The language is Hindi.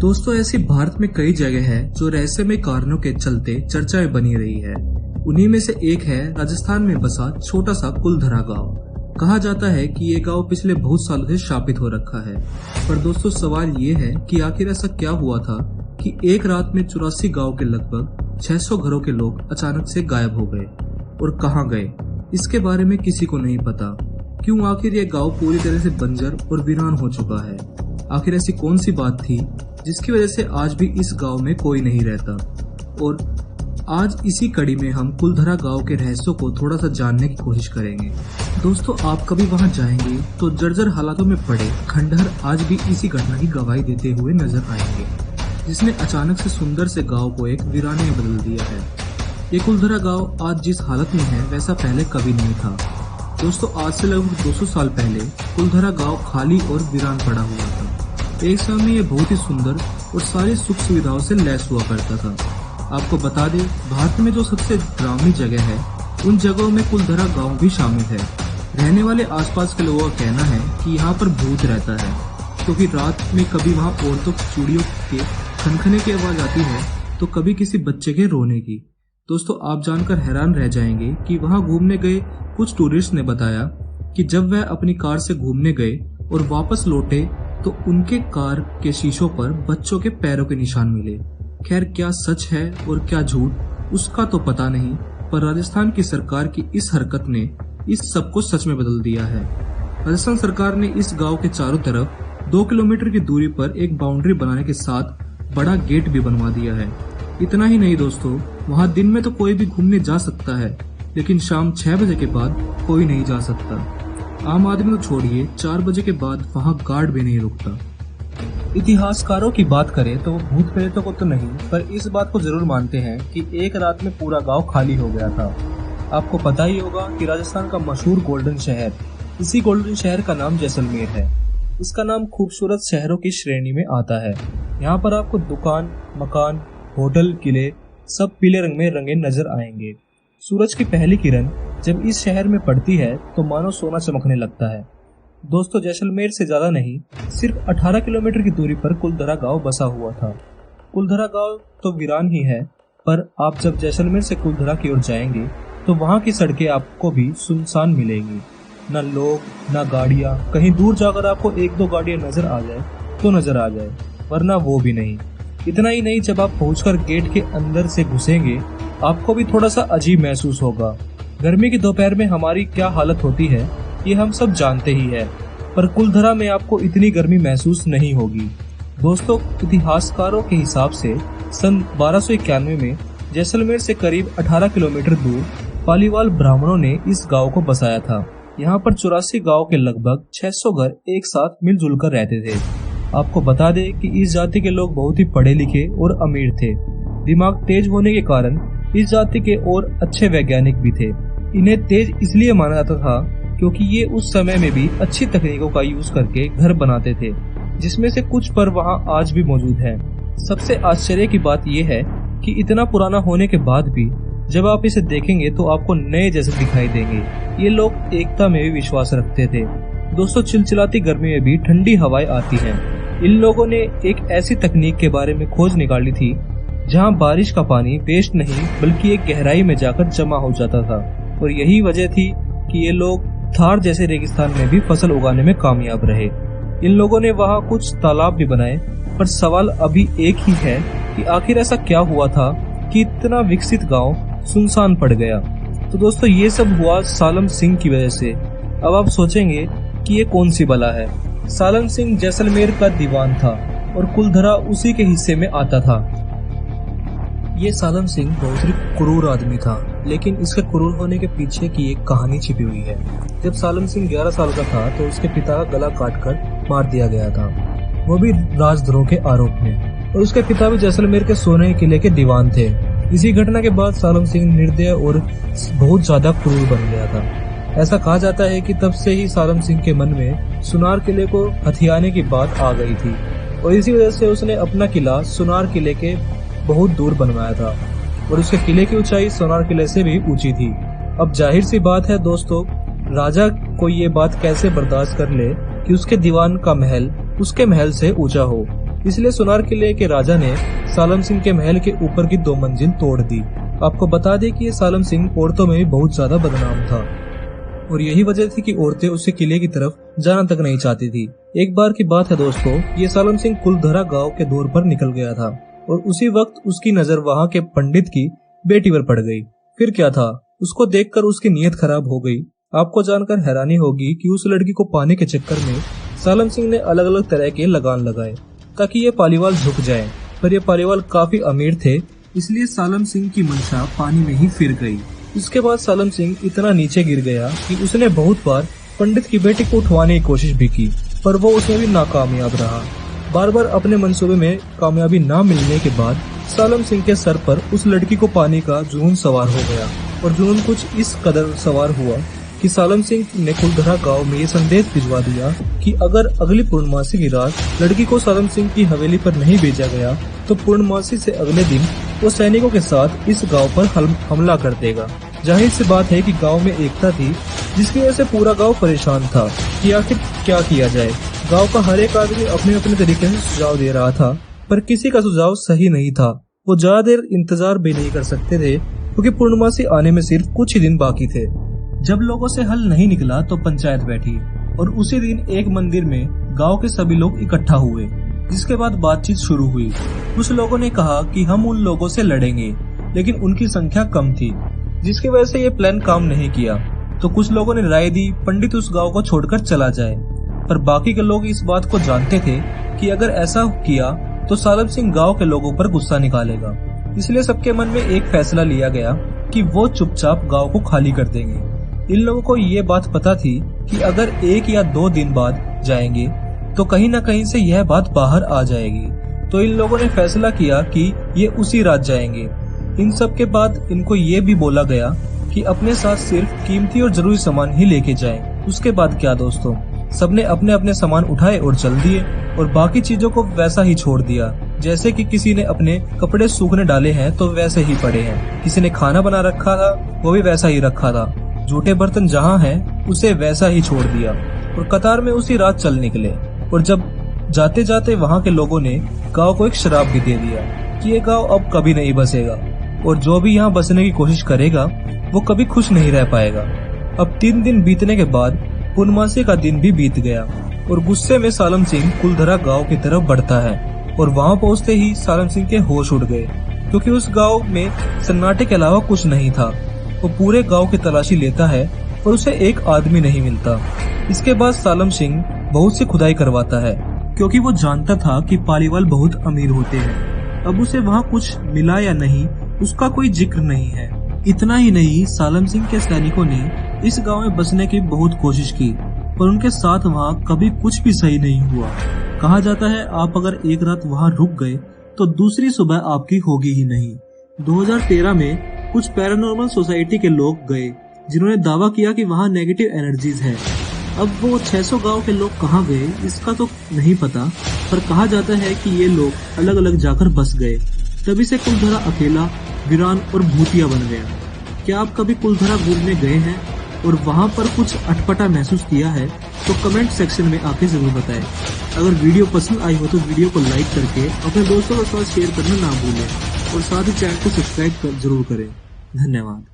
दोस्तों, ऐसी भारत में कई जगह है जो रहस्यमय कारणों के चलते चर्चा में बनी रही है। उन्हीं में से एक है राजस्थान में बसा छोटा सा कुलधरा गांव। कहा जाता है कि ये गांव पिछले बहुत सालों से शापित हो रखा है। पर दोस्तों, सवाल ये है कि आखिर ऐसा क्या हुआ था कि एक रात में 84 गांव के लगभग 600 घरों के लोग अचानक से गायब हो गए और कहां गए, इसके बारे में किसी को नहीं पता। क्यों आखिर ये गांव पूरी तरह से बंजर और वीरान हो चुका है? आखिर ऐसी कौन सी बात थी जिसकी वजह से आज भी इस गांव में कोई नहीं रहता? और आज इसी कड़ी में हम कुलधरा गांव के रहस्यों को थोड़ा सा जानने की कोशिश करेंगे। दोस्तों, आप कभी वहां जाएंगे तो जर्जर हालातों में पड़े खंडहर आज भी इसी घटना की गवाही देते हुए नजर आएंगे, जिसने अचानक से सुंदर से गांव को एक वीराने में बदल दिया है। ये कुलधरा गांव आज जिस हालत में है वैसा पहले कभी नहीं था। दोस्तों, आज से लगभग 200 साल पहले कुलधरा गांव खाली और वीरान पड़ा हुआ था। एक समय में ये बहुत ही सुंदर और सारी सुख सुविधाओं से लैस हुआ करता था। आपको बता दें, भारत में जो सबसे डरावनी जगह है उन जगहों में कुलधरा गांव भी शामिल है। रहने वाले आसपास के लोगों का कहना है कि यहाँ पर भूत रहता है, क्योंकि रात में कभी वहाँ औरतों की चूड़ियों के खनखने की आवाज आती है तो कभी किसी बच्चे के रोने की। दोस्तों, आप जानकर हैरान रह जाएंगे कि वहाँ घूमने गए कुछ टूरिस्ट ने बताया कि जब वह अपनी कार से घूमने गए और वापस लौटे तो उनके कार के शीशों पर बच्चों के पैरों के निशान मिले। खैर, क्या सच है और क्या झूठ उसका तो पता नहीं, पर राजस्थान की सरकार की इस हरकत ने इस सब को सच में बदल दिया है। राजस्थान सरकार ने इस गांव के चारों तरफ 2 किलोमीटर की दूरी पर एक बाउंड्री बनाने के साथ बड़ा गेट भी बनवा दिया है। इतना ही नहीं दोस्तों, वहाँ दिन में तो कोई भी घूमने जा सकता है, लेकिन शाम 6 बजे के बाद कोई नहीं जा सकता। आम आदमी को छोड़िए, 4 बजे के बाद वहाँ गार्ड भी नहीं रुकता। इतिहासकारों की बात करें तो भूत प्रेतों को तो नहीं, पर इस बात को जरूर मानते हैं कि एक रात में पूरा गांव खाली हो गया था। आपको पता ही होगा कि राजस्थान का मशहूर गोल्डन शहर, इसी गोल्डन शहर का नाम जैसलमेर है। इसका नाम खूबसूरत शहरों की श्रेणी में आता है। यहाँ पर आपको दुकान, मकान, होटल, किले सब पीले रंग में रंगे नजर आएंगे। सूरज की पहली किरण जब इस शहर में पड़ती है तो मानो सोना चमकने लगता है। दोस्तों, जैसलमेर से ज्यादा नहीं, सिर्फ 18 किलोमीटर की दूरी पर कुलधरा गांव बसा हुआ था। कुलधरा गांव तो वीरान ही है, पर आप जब जैसलमेर से कुलधरा की ओर जाएंगे तो वहां की सड़कें आपको भी सुनसान मिलेंगी। न लोग, न गाड़ियां। कहीं दूर जाकर आपको 1-2 गाड़ियां नजर आ जाए तो नजर आ जाए, वरना वो भी नहीं। इतना ही नहीं, जब आप पहुंचकर गेट के अंदर से घुसेंगे आपको भी थोड़ा सा अजीब महसूस होगा। गर्मी की दोपहर में हमारी क्या हालत होती है ये हम सब जानते ही है, पर कुलधरा में आपको इतनी गर्मी महसूस नहीं होगी। दोस्तों, इतिहासकारों के हिसाब से सन 1291 में जैसलमेर से करीब 18 किलोमीटर दूर पालीवाल ब्राह्मणों ने इस गांव को बसाया था। यहाँ पर 84 गांव के लगभग 600 घर एक साथ मिलजुल कर रहते थे। आपको बता दें कि इस जाति के लोग बहुत ही पढ़े लिखे और अमीर थे। दिमाग तेज होने के कारण इस जाति के और अच्छे वैज्ञानिक भी थे। इन्हें तेज इसलिए माना जाता था क्योंकि ये उस समय में भी अच्छी तकनीकों का यूज करके घर बनाते थे, जिसमें से कुछ पर वहाँ आज भी मौजूद है। सबसे आश्चर्य की बात यह है कि इतना पुराना होने के बाद भी जब आप इसे देखेंगे तो आपको नए जैसे दिखाई देंगे। ये लोग एकता में भी विश्वास रखते थे। दोस्तों, चिलचिलाती गर्मी में भी ठंडी हवाएं आती हैं। इन लोगों ने एक ऐसी तकनीक के बारे में खोज निकाली थी जहाँ बारिश का पानी वेस्ट नहीं बल्कि एक गहराई में जाकर जमा हो जाता था, और यही वजह थी कि ये लोग थार जैसे रेगिस्तान में भी फसल उगाने में कामयाब रहे। इन लोगों ने वहाँ कुछ तालाब भी बनाए, पर सवाल अभी एक ही है कि आखिर ऐसा क्या हुआ था कि इतना विकसित गांव सुनसान पड़ गया। तो दोस्तों, ये सब हुआ सालम सिंह की वजह से। अब आप सोचेंगे कि ये कौन सी बला है। सालम सिंह जैसलमेर का दीवान था और कुलधरा उसी के हिस्से में आता था। ये सालम सिंह बहुत ही क्रूर आदमी था, लेकिन इसके क्रूर होने के पीछे की एक कहानी छिपी हुई है। जब सालम सिंह 11 साल का था तो उसके पिता का गला काटकर मार दिया गया था, वो भी राजद्रोह के आरोप में, और उसके पिता भी जैसलमेर के सोने किले के दीवान थे। इसी घटना के बाद सालम सिंह निर्दय और बहुत ज्यादा क्रूर बन गया था। ऐसा कहा जाता है कि तब से ही सालम सिंह के मन में सुनार किले को हथियाने की बात आ गई थी, और इसी वजह से उसने अपना किला सुनार किले के बहुत दूर बनवाया था, और उसके किले की ऊंचाई सोनार किले से भी ऊंची थी। अब जाहिर सी बात है दोस्तों, राजा को ये बात कैसे बर्दाश्त कर ले कि उसके दीवान का महल उसके महल से ऊंचा हो। इसलिए सुनार किले के राजा ने सालम सिंह के महल के ऊपर की 2 मंजिल तोड़ दी। आपको बता दें कि ये सालम सिंह औरतों में भी बहुत ज्यादा बदनाम था और यही वजह थी कि औरतें उसे किले की तरफ जाना तक नहीं चाहती थी। एक बार की बात है दोस्तों, ये सालम सिंह कुलधरा गांव के दौर पर निकल गया था और उसी वक्त उसकी नजर वहां के पंडित की बेटी पर पड़ गई। फिर क्या था, उसको देखकर उसकी नीयत खराब हो गई। आपको जानकर हैरानी होगी कि उस लड़की को पाने के चक्कर में सालम सिंह ने अलग अलग तरह के लगान लगाए ताकि ये पालीवाल झुक जाए, पर ये पालीवाल काफी अमीर थे, इसलिए सालम सिंह की मंशा पानी में ही फिर गई। उसके बाद सालम सिंह इतना नीचे गिर गया कि उसने बहुत बार पंडित की बेटी को उठवाने की कोशिश भी की, पर वो उसमें भी नाकामयाब रहा। बार बार अपने मंसूबे में कामयाबी न मिलने के बाद सालम सिंह के सर पर उस लड़की को पाने का जुनून सवार हो गया और जुनून कुछ इस कदर सवार हुआ कि सालम सिंह ने कुलधरा गांव में ये संदेश भिजवा दिया कि अगर अगली पूर्णमासी की रात लड़की को सालम सिंह की हवेली पर नहीं भेजा गया तो पूर्णमासी से अगले दिन वो सैनिकों के साथ इस गांव पर हमला कर देगा। जाहिर सी बात है कि गांव में एकता थी, जिसकी वजह से पूरा गांव परेशान था कि आखिर क्या किया जाए। गांव का हर एक आदमी अपने अपने तरीके से सुझाव दे रहा था, पर किसी का सुझाव सही नहीं था। वो ज्यादा देर इंतजार भी नहीं कर सकते थे क्योंकि पूर्णमासी आने में सिर्फ कुछ ही दिन बाकी थे। जब लोगों से हल नहीं निकला तो पंचायत बैठी और उसी दिन एक मंदिर में गांव के सभी लोग इकट्ठा हुए, जिसके बाद बातचीत शुरू हुई। कुछ लोगों ने कहा कि हम उन लोगों से लड़ेंगे, लेकिन उनकी संख्या कम थी, जिसकी वजह से ये प्लान काम नहीं किया। तो कुछ लोगों ने राय दी पंडित उस गांव को छोड़कर चला जाए, पर बाकी के लोग इस बात को जानते थे कि अगर ऐसा किया तो सालम सिंह गांव के लोगों पर गुस्सा निकालेगा। इसलिए सबके मन में एक फैसला लिया गया कि वो चुपचाप गांव को खाली कर देंगे। इन लोगों को ये बात पता थी कि अगर 1 या 2 दिन बाद जाएंगे तो कहीं न कहीं से यह बात बाहर आ जाएगी। तो इन लोगों ने फैसला किया कि ये उसी रात जाएंगे। इन सब के बाद इनको ये भी बोला गया कि अपने साथ सिर्फ कीमती और जरूरी सामान ही लेके जाएं। उसके बाद क्या दोस्तों, सबने अपने अपने सामान उठाए और चल दिए और बाकी चीजों को वैसा ही छोड़ दिया। जैसे कि किसी ने अपने कपड़े सूखने डाले हैं तो वैसे ही पड़े हैं, किसी ने खाना बना रखा था वो भी वैसा ही रखा था, जूठे बर्तन जहाँ हैं उसे वैसा ही छोड़ दिया और कतार में उसी रात चल निकले। और जब जाते जाते वहाँ के लोगों ने गांव को एक शराब भी दे दिया कि ये गांव अब कभी नहीं बसेगा और जो भी यहाँ बसने की कोशिश करेगा वो कभी खुश नहीं रह पाएगा। अब 3 दिन बीतने के बाद पूर्णमासी का दिन भी बीत गया और गुस्से में सालम सिंह कुलधरा गांव की तरफ बढ़ता है और वहाँ पहुँचते ही सालम सिंह के होश उड़ गए क्योंकि उस गांव में सन्नाटे के अलावा कुछ नहीं था। वो पूरे गांव की तलाशी लेता है और उसे एक आदमी नहीं मिलता। इसके बाद सालम सिंह बहुत सी खुदाई करवाता है क्योंकि वो जानता था कि पालीवाल बहुत अमीर होते हैं। अब उसे वहाँ कुछ मिला या नहीं उसका कोई जिक्र नहीं है। इतना ही नहीं, सालम सिंह के सैनिकों ने इस गांव में बसने की बहुत कोशिश की पर उनके साथ वहाँ कभी कुछ भी सही नहीं हुआ। कहा जाता है आप अगर एक रात वहाँ रुक गए तो दूसरी सुबह आपकी होगी ही नहीं। 2013 में कुछ पैरानॉर्मल सोसाइटी के लोग गए जिन्होंने दावा किया कि वहाँ नेगेटिव एनर्जीज है। अब वो 600 गांव के लोग कहाँ गए इसका तो नहीं पता, पर कहा जाता है कि ये लोग अलग अलग जाकर बस गए। तभी से कुलधरा अकेला, वीरान और भूतिया बन गया। क्या आप कभी कुलधरा घूमने गए हैं और वहाँ पर कुछ अटपटा महसूस किया है तो कमेंट सेक्शन में आके जरूर बताएं। अगर वीडियो पसंद आई हो तो वीडियो को लाइक करके अपने दोस्तों के साथ शेयर करना ना भूलें और साथ ही चैनल को सब्सक्राइब जरूर करें। धन्यवाद।